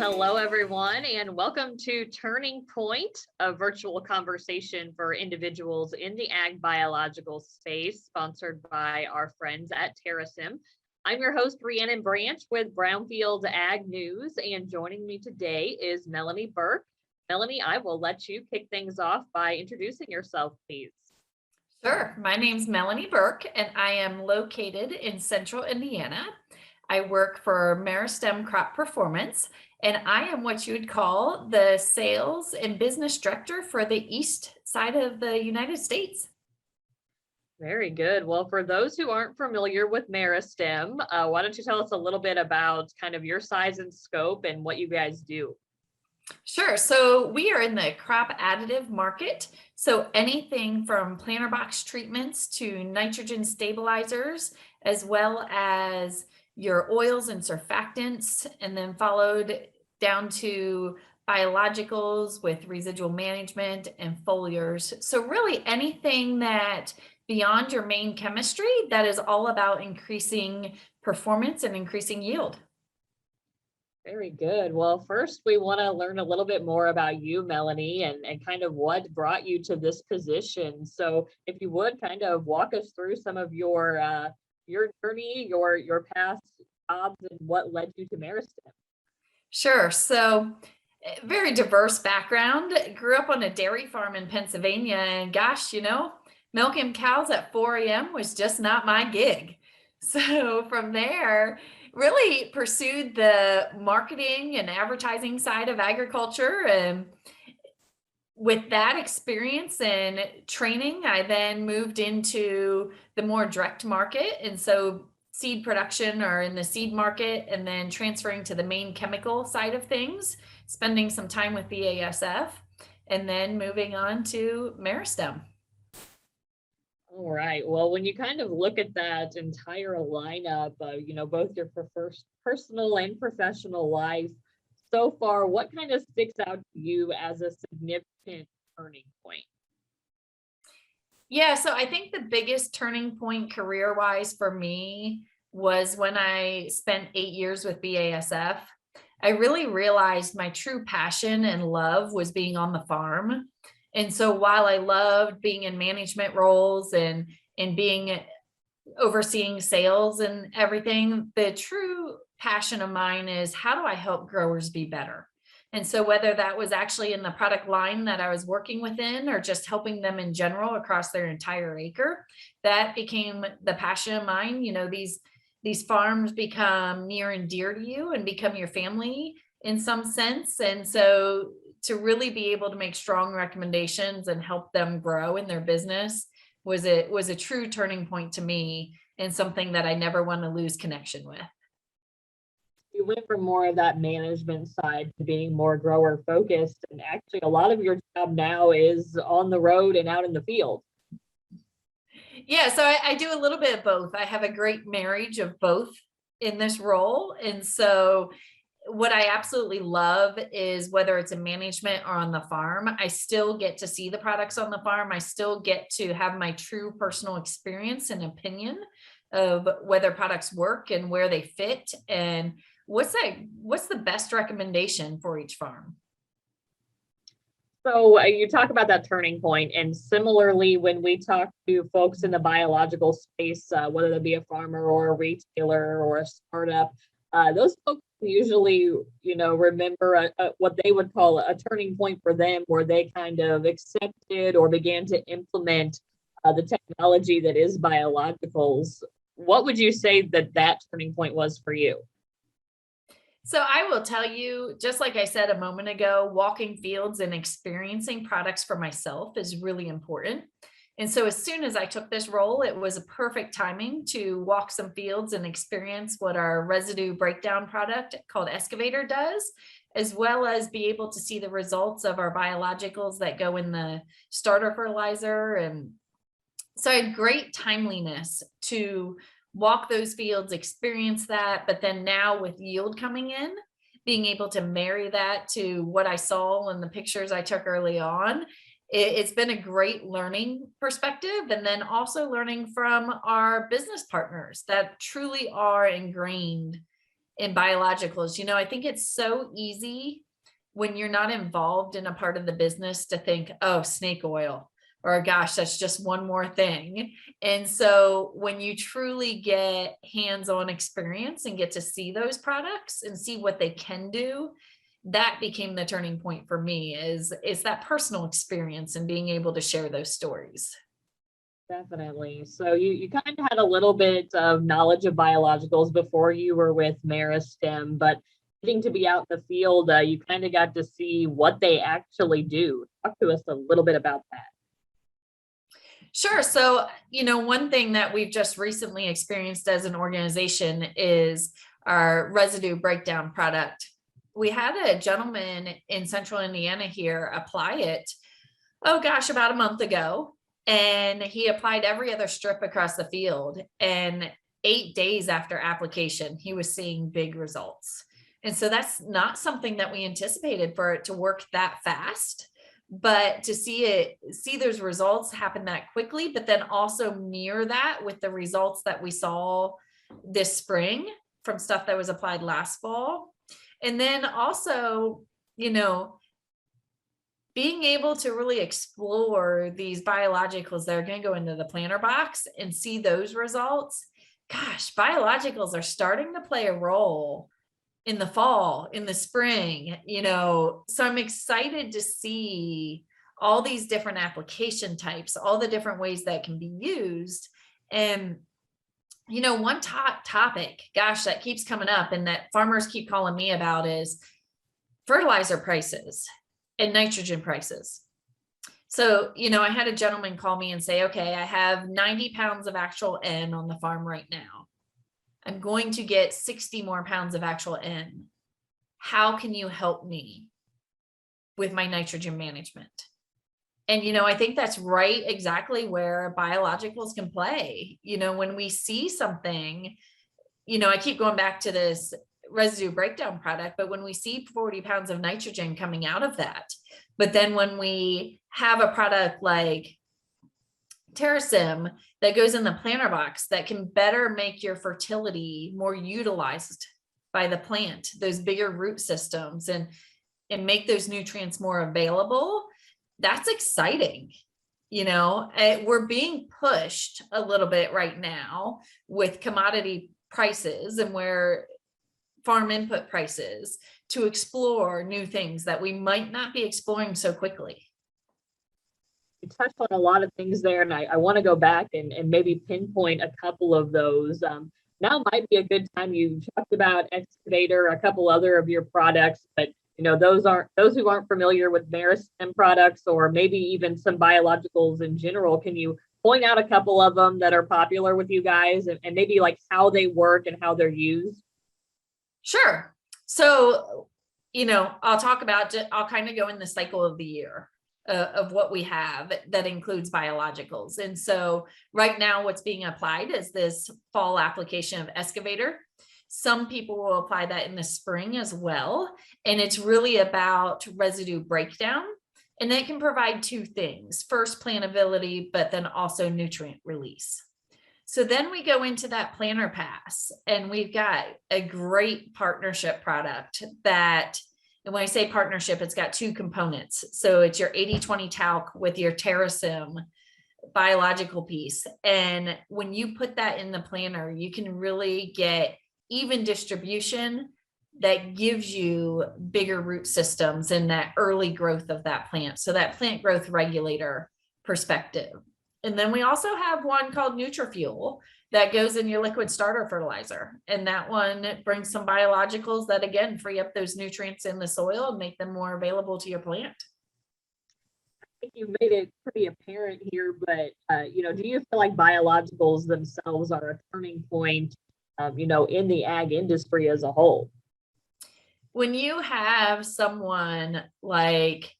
Hello, everyone, and welcome to Turning Point, a virtual conversation for individuals in the ag biological space, sponsored by our friends at Meristem. I'm your host, Rhiannon Branch with Brownfield Ag News, and joining me today is Melanie Burk. Melanie, I will let you kick things off by introducing yourself, please. Sure. My name's Melanie Burk, and I am located in Central Indiana. I work for Meristem Crop Performance, and I am what you would call the sales and business director for the east side of the United States. Very good. Well, for those who aren't familiar with Meristem, why don't you tell us a little bit about kind of your size and scope and what you guys do? Sure. So we are in the crop additive market. So anything from planter box treatments to nitrogen stabilizers, as well as your oils and surfactants, and then followed down to biologicals with residual management and foliars. So really anything that beyond your main chemistry that is all about increasing performance and increasing yield. Very good. Well, first, we want to learn a little bit more about you, Melanie, and kind of what brought you to this position. So if you would kind of walk us through some of your journey, your past jobs, and what led you to Meristem. Sure. So, very diverse background. Grew up on a dairy farm in Pennsylvania, and gosh, milking cows at 4 a.m. was just not my gig. So, from there, really pursued the marketing and advertising side of agriculture. And with that experience and training, I then moved into the more direct market. And so seed production or in the seed market, and then transferring to the main chemical side of things, spending some time with BASF, and then moving on to Meristem. All right. Well, when you kind of look at that entire lineup, both your personal and professional life so far, what kind of sticks out to you as a significant turning point? Yeah, so I think the biggest turning point career-wise for me was when I spent 8 years with BASF. I really realized my true passion and love was being on the farm. And so while I loved being in management roles and being overseeing sales and everything, the true passion of mine is how do I help growers be better? And so whether that was actually in the product line that I was working within or just helping them in general across their entire acre, that became the passion of mine. These farms become near and dear to you and become your family in some sense. And so to really be able to make strong recommendations and help them grow in their business was a true turning point to me, and something that I never want to lose connection with. You went from more of that management side to being more grower focused, and actually a lot of your job now is on the road and out in the field. Yeah, so I do a little bit of both. I have a great marriage of both in this role. And so what I absolutely love is whether it's in management or on the farm, I still get to see the products on the farm. I still get to have my true personal experience and opinion of whether products work and where they fit and what's the best recommendation for each farm. So you talk about that turning point, and similarly, when we talk to folks in the biological space, whether that be a farmer or a retailer or a startup, those folks usually, remember what they would call a turning point for them, where they kind of accepted or began to implement the technology that is biologicals. What would you say that turning point was for you? So I will tell you, just like I said a moment ago, walking fields and experiencing products for myself is really important. And so as soon as I took this role, it was a perfect timing to walk some fields and experience what our Residue Breakdown product called Excavator does, as well as be able to see the results of our biologicals that go in the starter fertilizer. And so I had great timeliness to walk those fields, experience that, but then now with yield coming in, being able to marry that to what I saw in the pictures I took early on, it's been a great learning perspective. And then also learning from our business partners that truly are ingrained in biologicals. I think it's so easy when you're not involved in a part of the business to think, oh, snake oil, or gosh, that's just one more thing. And so when you truly get hands-on experience and get to see those products and see what they can do, that became the turning point for me, is that personal experience and being able to share those stories. Definitely. So you kind of had a little bit of knowledge of biologicals before you were with Meristem, but getting to be out in the field, you kind of got to see what they actually do. Talk to us a little bit about that. Sure. So, one thing that we've just recently experienced as an organization is our Residue Breakdown product. We had a gentleman in Central Indiana here apply it, about a month ago. And he applied every other strip across the field. And 8 days after application, he was seeing big results. And so that's not something that we anticipated for it to work that fast. But to see those results happen that quickly, but then also mirror that with the results that we saw this spring from stuff that was applied last fall. And then also, being able to really explore these biologicals that are going to go into the planter box and see those results. Gosh, biologicals are starting to play a role in the fall, in the spring, so I'm excited to see all these different application types, all the different ways that can be used. And, one top topic, gosh, that keeps coming up and that farmers keep calling me about is fertilizer prices and nitrogen prices. So, I had a gentleman call me and say, okay, I have 90 pounds of actual N on the farm right now. I'm going to get 60 more pounds of actual N. How can you help me with my nitrogen management? And, I think that's right exactly where biologicals can play. When we see something, I keep going back to this residue breakdown product, but when we see 40 pounds of nitrogen coming out of that, but then when we have a product like Meristem that goes in the planter box that can better make your fertility more utilized by the plant, those bigger root systems, and make those nutrients more available, that's exciting. We're being pushed a little bit right now with commodity prices and where farm input prices to explore new things that we might not be exploring so quickly. You touched on a lot of things there, and I want to go back and maybe pinpoint a couple of those. Now might be a good time. You talked about excavator, a couple other of your products, but those who aren't familiar with Meristem products, or maybe even some biologicals in general. Can you point out a couple of them that are popular with you guys, and maybe like how they work and how they're used? Sure. So, I'll kind of go in the cycle of the year of what we have that includes biologicals. And so right now what's being applied is this fall application of excavator. Some people will apply that in the spring as well. And it's really about residue breakdown. And it can provide two things: first, plantability, but then also nutrient release. So then we go into that planter pass, and we've got a great partnership product that, and when I say partnership, it's got two components. So it's your 80-20 talc with your Meristem biological piece. And when you put that in the planter, you can really get even distribution that gives you bigger root systems and that early growth of that plant. So that plant growth regulator perspective. And then we also have one called NutriFuel that goes in your liquid starter fertilizer. And that one brings some biologicals that, again, free up those nutrients in the soil and make them more available to your plant. I think you made it pretty apparent here, but, do you feel like biologicals themselves are a turning point, in the ag industry as a whole? When you have someone like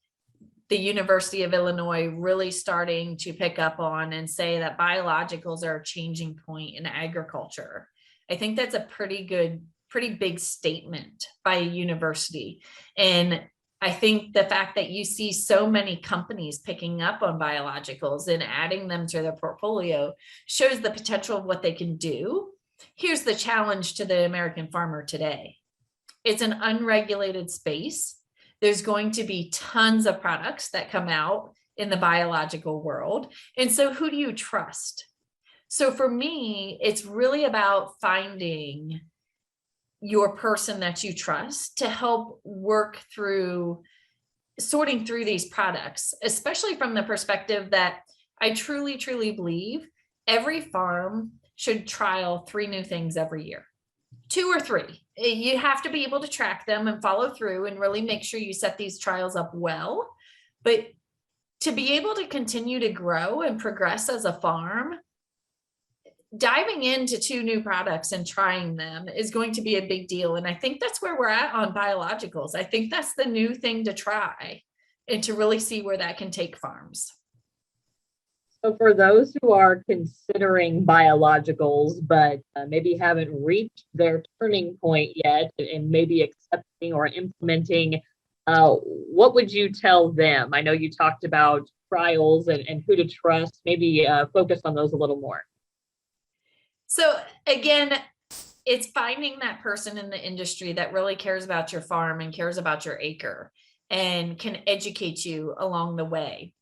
the University of Illinois really starting to pick up on and say that biologicals are a changing point in agriculture, I think that's a pretty big statement by a university. And I think the fact that you see so many companies picking up on biologicals and adding them to their portfolio shows the potential of what they can do. Here's the challenge to the American farmer today. It's an unregulated space. There's going to be tons of products that come out in the biological world. And so who do you trust? So for me, it's really about finding your person that you trust to help work through sorting through these products, especially from the perspective that I truly, truly believe every farm should trial 3 new things every year, 2 or 3. You have to be able to track them and follow through and really make sure you set these trials up well. But to be able to continue to grow and progress as a farm, diving into 2 new products and trying them is going to be a big deal. And I think that's where we're at on biologicals. I think that's the new thing to try and to really see where that can take farms. So for those who are considering biologicals, but maybe haven't reached their turning point yet and maybe accepting or implementing, what would you tell them? I know you talked about trials and who to trust, maybe focus on those a little more. So again, it's finding that person in the industry that really cares about your farm and cares about your acre and can educate you along the way.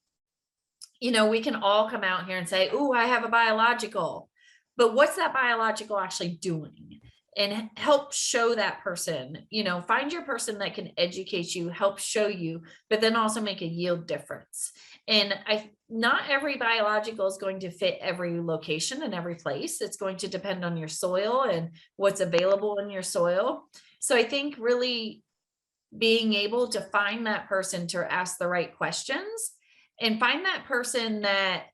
You know, we can all come out here and say, oh, I have a biological, but what's that biological actually doing? And help show that person, you know, find your person that can educate you, help show you, but then also make a yield difference. And not every biological is going to fit every location and every place. It's going to depend on your soil and what's available in your soil. So I think really being able to find that person to ask the right questions and find that person that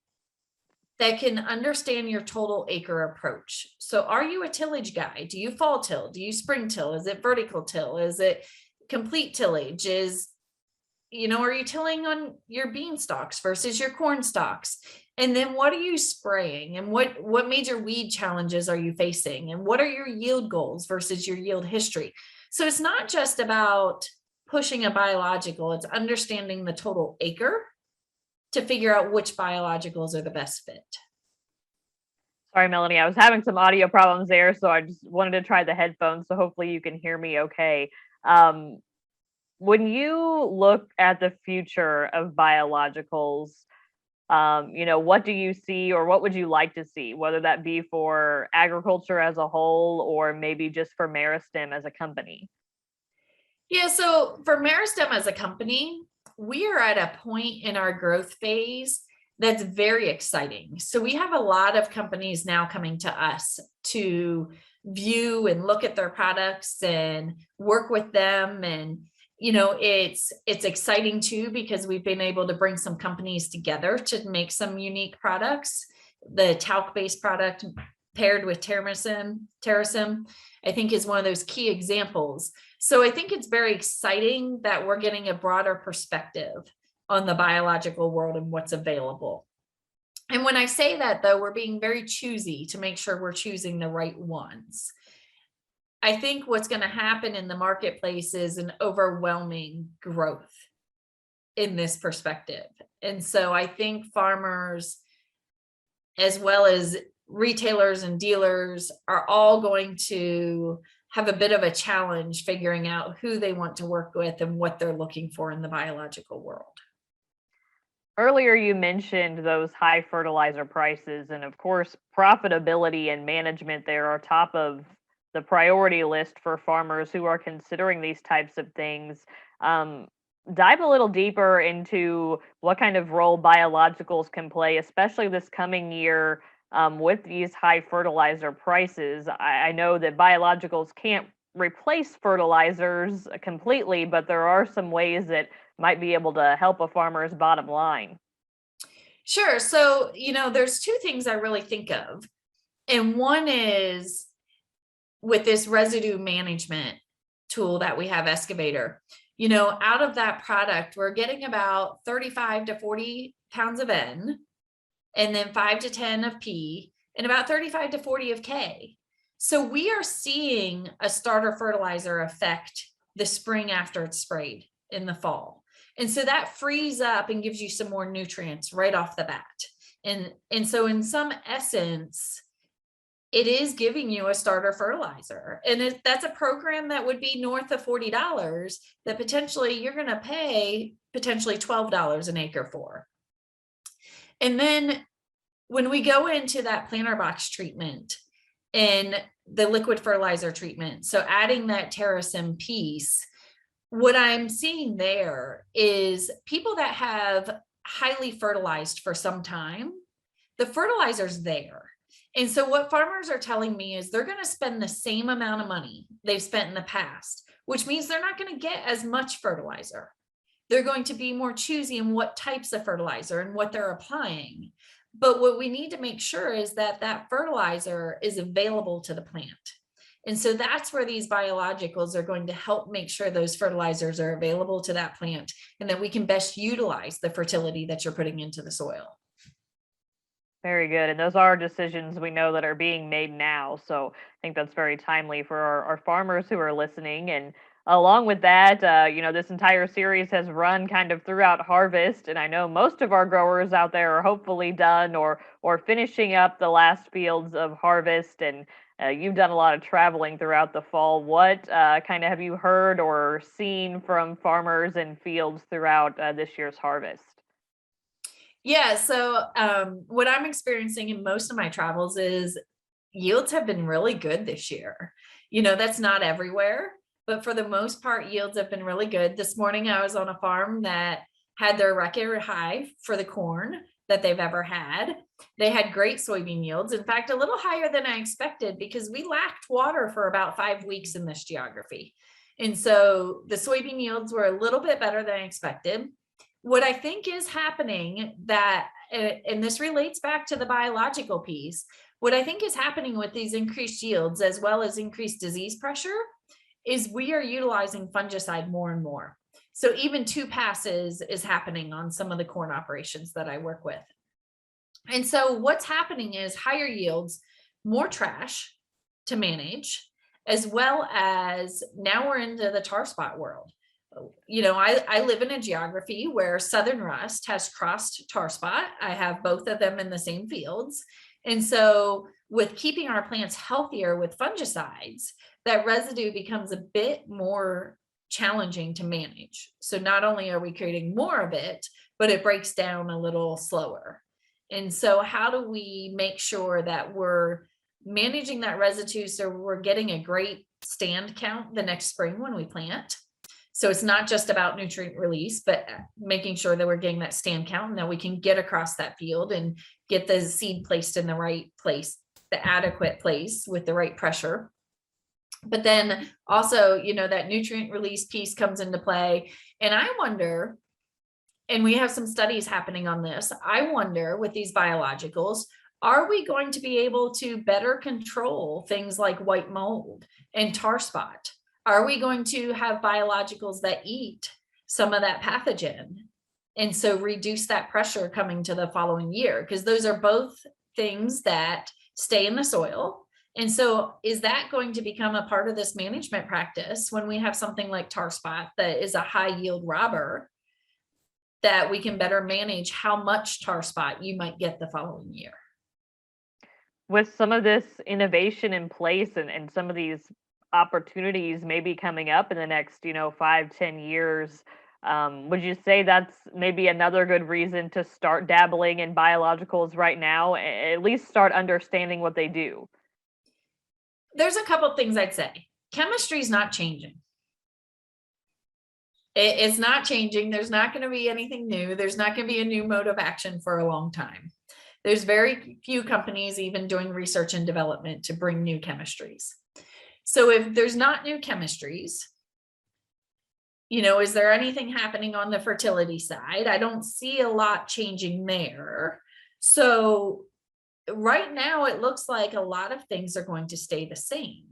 can understand your total acre approach. So are you a tillage guy? Do you fall till? Do you spring till? Is it vertical till? Is it complete tillage? Are you tilling on your bean stalks versus your corn stalks? And then what are you spraying? And what major weed challenges are you facing? And what are your yield goals versus your yield history? So it's not just about pushing a biological, it's understanding the total acre to figure out which biologicals are the best fit. Sorry, Melanie, I was having some audio problems there, so I just wanted to try the headphones, so hopefully you can hear me okay. When you look at the future of biologicals, what do you see or what would you like to see, whether that be for agriculture as a whole or maybe just for Meristem as a company? Yeah, so for Meristem as a company, we are at a point in our growth phase that's very exciting. So we have a lot of companies now coming to us to view and look at their products and work with them. And, it's exciting too, because we've been able to bring some companies together to make some unique products. The talc-based product paired with Meristem, I think is one of those key examples. So I think it's very exciting that we're getting a broader perspective on the biological world and what's available. And when I say that, though, we're being very choosy to make sure we're choosing the right ones. I think what's going to happen in the marketplace is an overwhelming growth in this perspective. And so I think farmers, as well as retailers and dealers, are all going to have a bit of a challenge figuring out who they want to work with and what they're looking for in the biological world. Earlier, you mentioned those high fertilizer prices, and of course, profitability and management there are top of the priority list for farmers who are considering these types of things. Dive a little deeper into what kind of role biologicals can play, especially this coming year with these high fertilizer prices. I know that biologicals can't replace fertilizers completely, but there are some ways that might be able to help a farmer's bottom line. Sure. So, there's 2 things I really think of. And one is with this residue management tool that we have, Excavator, out of that product, we're getting about 35 to 40 pounds of N, and then 5 to 10 of P, and about 35 to 40 of K. So we are seeing a starter fertilizer effect the spring after it's sprayed in the fall. And so that frees up and gives you some more nutrients right off the bat. And so in some essence, it is giving you a starter fertilizer. And that's a program that would be north of $40 that potentially you're going to pay potentially $12 an acre for. And then when we go into that planter box treatment and the liquid fertilizer treatment, so adding that Meristem piece, what I'm seeing there is people that have highly fertilized for some time, the fertilizer's there. And so what farmers are telling me is they're going to spend the same amount of money they've spent in the past, which means they're not going to get as much fertilizer. They're going to be more choosy in what types of fertilizer and what they're applying. But what we need to make sure is that that fertilizer is available to the plant. And so that's where these biologicals are going to help make sure those fertilizers are available to that plant and that we can best utilize the fertility that you're putting into the soil. Very good. And those are decisions we know that are being made now. So I think that's very timely for our farmers who are listening. And along with that, this entire series has run kind of throughout harvest. And I know most of our growers out there are hopefully done or finishing up the last fields of harvest. And you've done a lot of traveling throughout the fall. What kind of have you heard or seen from farmers and fields throughout this year's harvest? Yeah, so what I'm experiencing in most of my travels is yields have been really good this year. That's not everywhere, but for the most part, yields have been really good. This morning, I was on a farm that had their record high for the corn that they've ever had. They had great soybean yields. In fact, a little higher than I expected because we lacked water for about 5 weeks in this geography. And so the soybean yields were a little bit better than I expected. What I think is happening and this relates back to the biological piece, what I think is happening with these increased yields as well as increased disease pressure is we are utilizing fungicide more and more. So even 2 passes is happening on some of the corn operations that I work with. And so what's happening is higher yields, more trash to manage, as well as now we're into the tar spot world. I live in a geography where southern rust has crossed tar spot. I have both of them in the same fields. And so with keeping our plants healthier with fungicides, that residue becomes a bit more challenging to manage. So not only are we creating more of it, but it breaks down a little slower. And so how do we make sure that we're managing that residue so we're getting a great stand count the next spring when we plant? So it's not just about nutrient release, but making sure that we're getting that stand count and that we can get across that field and get the seed placed in the right place, the adequate place with the right pressure. But then also, that nutrient release piece comes into play. And I wonder, and we have some studies happening on this, I wonder with these biologicals, are we going to be able to better control things like white mold and tar spot? Are we going to have biologicals that eat some of that pathogen and so reduce that pressure coming to the following year? Because those are both things that stay in the soil. And so is that going to become a part of this management practice when we have something like tar spot that is a high yield robber, that we can better manage how much tar spot you might get the following year? With some of this innovation in place and some of these opportunities maybe coming up in the next 5-10 years, would you say that's maybe another good reason to start dabbling in biologicals right now, at least start understanding what they do? There's a couple things I'd say. Chemistry is not changing. It's not changing. There's not going to be anything new. There's not going to be a new mode of action for a long time. There's very few companies even doing research and development to bring new chemistries. So if there's not new chemistries, is there anything happening on the fertility side? I don't see a lot changing there. So right now it looks like a lot of things are going to stay the same.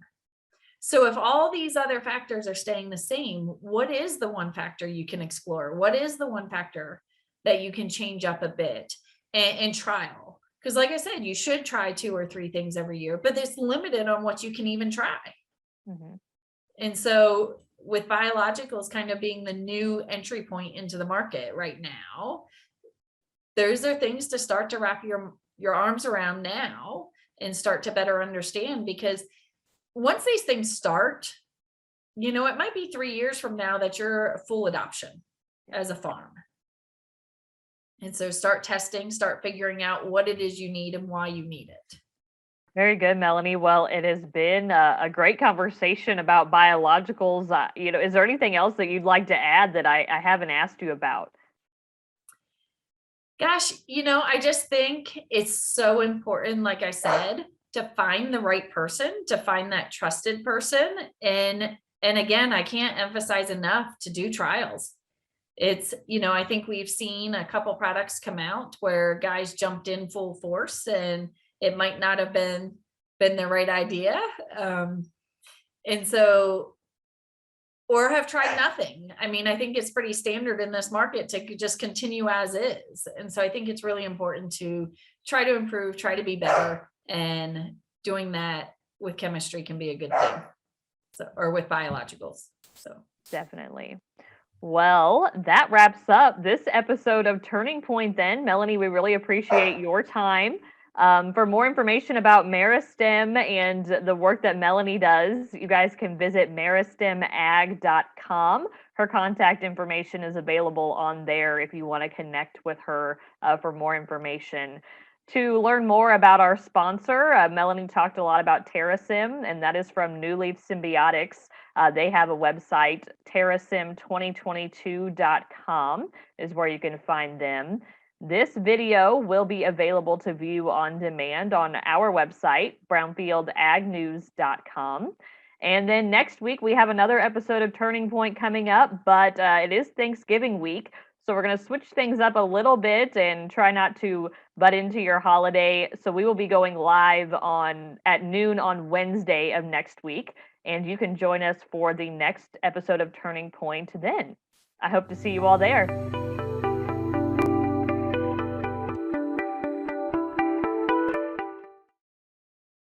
So if all these other factors are staying the same, what is the one factor you can explore? What is the one factor that you can change up a bit and trial? Because like I said, you should try 2 or 3 things every year, but it's limited on what you can even try. Mm-hmm. And so with biologicals kind of being the new entry point into the market right now, those are things to start to wrap your arms around now and start to better understand, because once these things start, you know, it might be 3 years from now that you're a full adoption as a farm. And so start testing, start figuring out what it is you need and why you need it. Very good, Melanie. Well, it has been a great conversation about biologicals. You know, is there anything else that you'd like to add that I haven't asked you about? Gosh, you know, I just think it's so important, like I said, to find the right person, to find that trusted person. And again, I can't emphasize enough to do trials. It's, you know, I think we've seen a couple products come out where guys jumped in full force and it might not have been the right idea. And so, or have tried nothing. I mean, I think it's pretty standard in this market to just continue as is. And so I think it's really important to try to improve, try to be better, and doing that with chemistry can be a good thing. So, or with biologicals. So definitely. Well, that wraps up this episode of Turning Point then. Melanie, we really appreciate your time. For more information about Meristem and the work that Melanie does, you guys can visit meristemag.com. Her contact information is available on there if you want to connect with her for more information. To learn more about our sponsor, Melanie talked a lot about TerraSym, and that is from New Leaf Symbiotics. They have a website, terrasim2022.com is where you can find them. This video will be available to view on demand on our website, brownfieldagnews.com. And then next week, we have another episode of Turning Point coming up, but it is Thanksgiving week. So we're going to switch things up a little bit and try not to butt into your holiday. So we will be going live at noon on Wednesday of next week. And you can join us for the next episode of Turning Point then. I hope to see you all there.